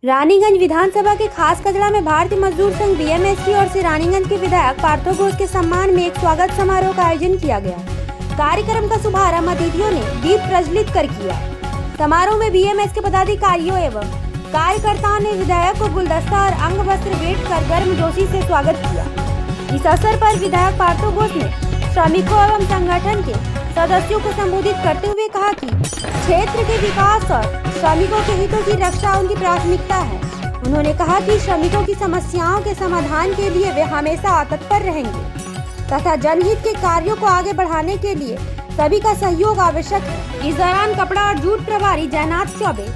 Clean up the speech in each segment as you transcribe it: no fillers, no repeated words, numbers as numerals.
रानीगंज विधानसभा के खास कचरा में भारतीय मजदूर संघ बीएमएस की ओर से रानीगंज के विधायक पार्थो घोष के सम्मान में एक स्वागत समारोह का आयोजन किया गया। कार्यक्रम का शुभारंभ अतिथियों ने दीप प्रज्वलित कर किया। समारोह में बीएमएस के पदाधिकारियों एवं कार्यकर्ताओं ने विधायक को गुलदस्ता और अंग वस्त्र भेंट कर गर्मजोशी से स्वागत किया। इस अवसर पर विधायक पार्थो घोष ने श्रमिकों एवं संगठन के सदस्यों को संबोधित करते हुए कहा कि क्षेत्र के विकास और श्रमिकों के हितों की रक्षा उनकी प्राथमिकता है। उन्होंने कहा कि श्रमिकों की समस्याओं के समाधान के लिए वे हमेशा तत्पर रहेंगे तथा जनहित के कार्यों को आगे बढ़ाने के लिए सभी का सहयोग आवश्यक है। इस दौरान कपड़ा और जूट प्रभारी जयनाथ चौबे,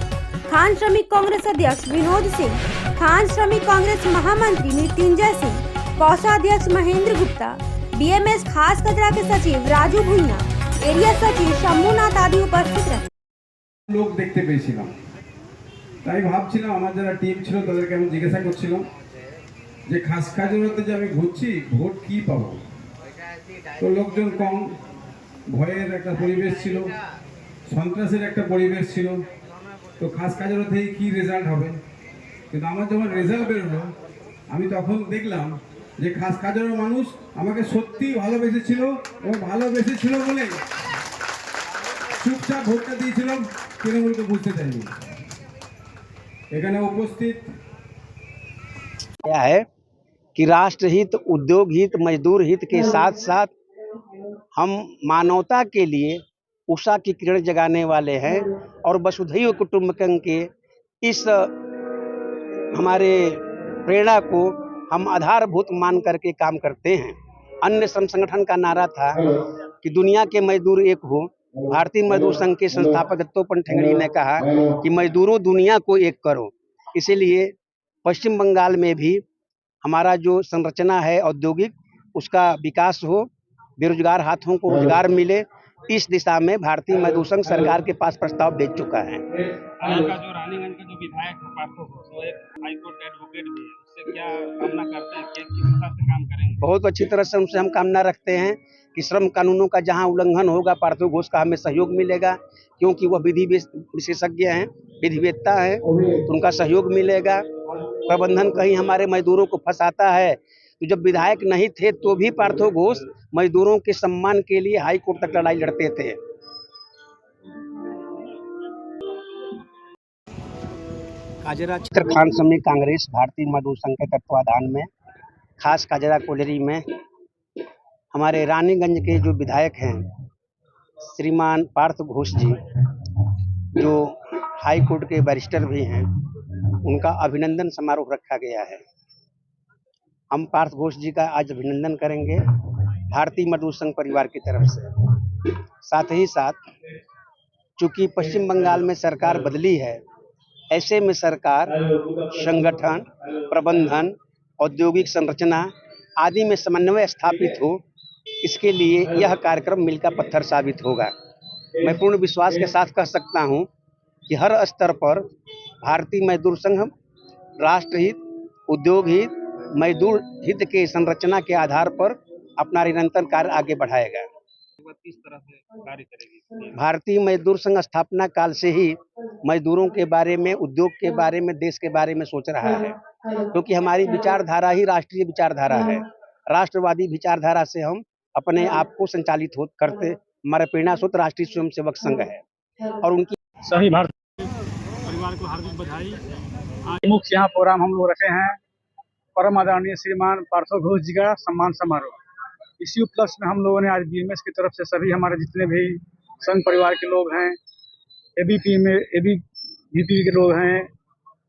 खान श्रमिक कांग्रेस अध्यक्ष विनोद सिंह, खान श्रमिक कांग्रेस महामंत्री मृत्युंजय सिंह, कोषाध्यक्ष महेंद्र गुप्ता, बीएमएस खास कचरा के सचिव राजू भुइया, एरिया सचिव शंभुनाथ आदि उपस्थित रहे। लोग देखते পেয়েছিলাম, তাই ভাবছিলাম আমার যারা টিম ছিল তাদেরকে আমি জিজ্ঞাসা করছিলাম যে খাস কাজেরতে যে আমি ঘুরছি ভোট কি পাবো। তো লোকজন কম, ভয়ের একটা পরিবেশ ছিল, সন্ত্রাসের একটা পরিবেশ ছিল। তো খাস কাজেরতে কি রেজাল্ট হবে, কিন্তু আমার যখন রেজাল্ট বেরোলো আমি তখন দেখলাম যে খাস কাজের মানুষ আমাকে সত্যি ভালোবেসেছিল এবং ভালোবেসেছিল বলে চুপচাপ ভোটটা দিয়েছিলাম, তৃণমূলকে বুঝতে চাইনি। এখানে উপস্থিত क्या है कि राष्ट्र हित, उद्योग हित, मजदूर हित के साथ साथ हम मानवता के लिए उषा की किरण जगाने वाले हैं और वसुधैव कुटुंबकम के इस हमारे प्रेरणा को हम आधारभूत मान करके काम करते हैं। अन्य श्रम संगठन का नारा था कि दुनिया के मजदूर एक हो। भारतीय मजदूर संघ के संस्थापक दत्तोपंत ठेंगड़ी ने कहा कि मजदूरों दुनिया को एक करो। इसीलिए पश्चिम बंगाल में भी हमारा जो संरचना है औद्योगिक, उसका विकास हो, बेरोजगार हाथों को रोजगार मिले, इस दिशा में भारतीय मजदूर संघ सरकार के पास प्रस्ताव भेज चुका है। का जो रानीगंज का जो विधायक है पार्थो घोष, वो एक हाईकोर्ट एडवोकेट भी है, उससे क्या कामना करते हैं कि किस हिसाब से काम करेंगे? बहुत अच्छी तरह से उनसे हम कामना रखते हैं कि श्रम कानूनों का जहां उल्लंघन होगा पार्थो घोष का हमें सहयोग मिलेगा, क्योंकि वह विधि विशेषज्ञ हैं, विधिवेत्ता हैं, तो उनका सहयोग मिलेगा। प्रबंधन कहीं हमारे मजदूरों को फंसाता है, तो जब विधायक नहीं थे तो भी पार्थो घोष मजदूरों के सम्मान के लिए हाई कोर्ट तक लड़ाई लड़ते थे। काजरा क्षेत्र खान श्रमिक कांग्रेस भारतीय मजदूर संघ के तत्वाधान में खास काजरा कोलरी में हमारे रानीगंज के जो विधायक हैं श्रीमान पार्थ घोष जी, जो हाई कोर्ट के बैरिस्टर भी हैं, उनका अभिनंदन समारोह रखा गया है। हम पार्थ घोष जी का आज अभिनंदन करेंगे भारतीय मजदूर संघ परिवार की तरफ से। साथ ही साथ चूंकि पश्चिम बंगाल में सरकार बदली है, ऐसे में सरकार संगठन, प्रबंधन, औद्योगिक संरचना आदि में समन्वय स्थापित हो, इसके लिए यह कार्यक्रम मील का पत्थर साबित होगा। मैं पूर्ण विश्वास के साथ कह सकता हूं कि हर स्तर पर भारतीय मजदूर संघ राष्ट्रहित, उद्योग हित, मजदूर हित के संरचना के आधार पर अपना निरंतर कार्य आगे बढ़ाएगा। किस तरह से कार्य करेगी? भारतीय मजदूर संघ स्थापना काल से ही मजदूरों के बारे में, उद्योग के बारे में, देश के बारे में सोच रहा है, क्योंकि हमारी विचारधारा ही राष्ट्रीय विचारधारा है। राष्ट्रवादी विचारधारा से हम अपने आप को संचालित करते, हमारा प्रेरणा स्रोत राष्ट्रीय स्वयंसेवक संघ है और उनकी सभी भारतीय परिवार को हार्दिक बधाई। मुख्य यहाँ प्रोग्राम हम लोग रखे हैं परम आदरणीय श्रीमान पार्थो घोष जी का सम्मान समारोह। इसी उपलक्ष्य में हम लोगों ने आज बीएमएस की तरफ से सभी हमारे जितने भी संघ परिवार के लोग हैं, एबीवीपी के लोग हैं,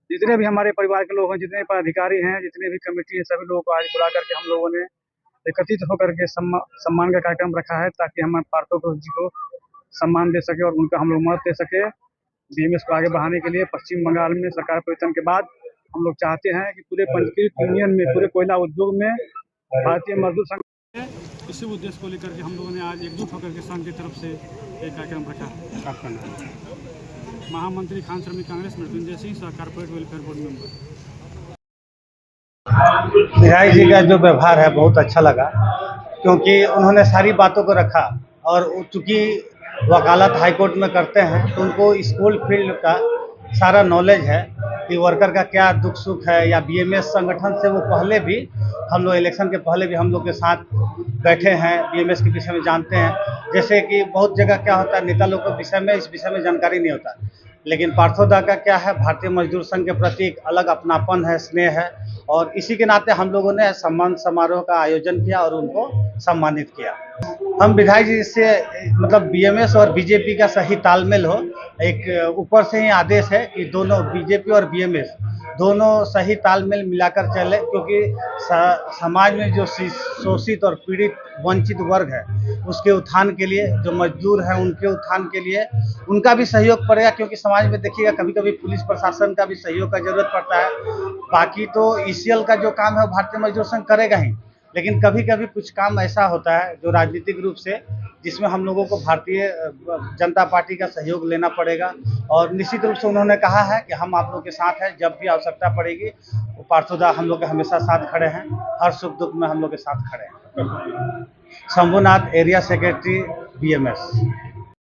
जितने भी हमारे परिवार के लोग हैं, जितने पदाधिकारी हैं, जितने भी कमेटी हैं, सभी लोगों को आज बुला करके हम लोगों ने एकत्रित होकर के सम्मान का कार्यक्रम रखा है, ताकि हम पार्थो घोष जी को सम्मान दे सके और उनका हम लोग मदद दे सके। बीएमएस को आगे बढ़ाने के लिए पश्चिम बंगाल में सरकार परिवर्तन के बाद हम लोग चाहते हैं कि पूरे पंजीकृत यूनियन में, पूरे कोयला उद्योग में भारतीय मजदूर संघ, इसी उद्देश्य को लेकर के हम लोगों ने आज एकजुट होकर के संघ की तरफ से एक कार्यक्रम रखा है। आपका नाम? महामंत्री खान श्रमिक Congress Mrityunjay Singh, corporate welfare board member. विधायक जी का जो व्यवहार है बहुत अच्छा लगा, क्योंकि उन्होंने सारी बातों को रखा और चूँकि वकालत हाईकोर्ट में करते हैं तो उनको स्कूल फील्ड का सारा नॉलेज है कि वर्कर का क्या दुख सुख है, या बीएमएस संगठन से वो पहले भी हम लोग इलेक्शन के पहले भी हम लोग के साथ बैठे हैं, बीएमएस के विषय में जानते हैं। जैसे कि बहुत जगह क्या होता है, नेता लोग के विषय में इस विषय में जानकारी नहीं होता, लेकिन पार्थोदा का क्या है, भारतीय मजदूर संघ के प्रति एक अलग अपनापन है, स्नेह है, और इसी के नाते हम लोगों ने सम्मान समारोह का आयोजन किया और उनको सम्मानित किया। हम विधायक जी से मतलब बीएमएस और बीजेपी का सही तालमेल हो, एक ऊपर से ही आदेश है कि दोनों बीजेपी और बीएमएस दोनों सही तालमेल मिलाकर चले, क्योंकि समाज में जो शोषित और पीड़ित वंचित वर्ग है उसके उत्थान के लिए, जो मजदूर हैं उनके उत्थान के लिए उनका भी सहयोग पड़ेगा, क्योंकि समाज में देखिएगा कभी कभी पुलिस प्रशासन का भी सहयोग का जरूरत पड़ता है। बाकी तो ईसीएल का जो काम है वो भारतीय मजदूर संघ करेगा ही, लेकिन कभी कभी कुछ काम ऐसा होता है जो राजनीतिक रूप से जिसमें हम लोगों को भारतीय जनता पार्टी का सहयोग लेना पड़ेगा, और निश्चित रूप से उन्होंने कहा है कि हम आप लोग के साथ हैं, जब भी आवश्यकता पड़ेगी वो पार्थोदा हम लोग के हमेशा साथ खड़े हैं, हर सुख दुख में हम लोग के साथ खड़े हैं। Shambhunath, area secretary, BMS.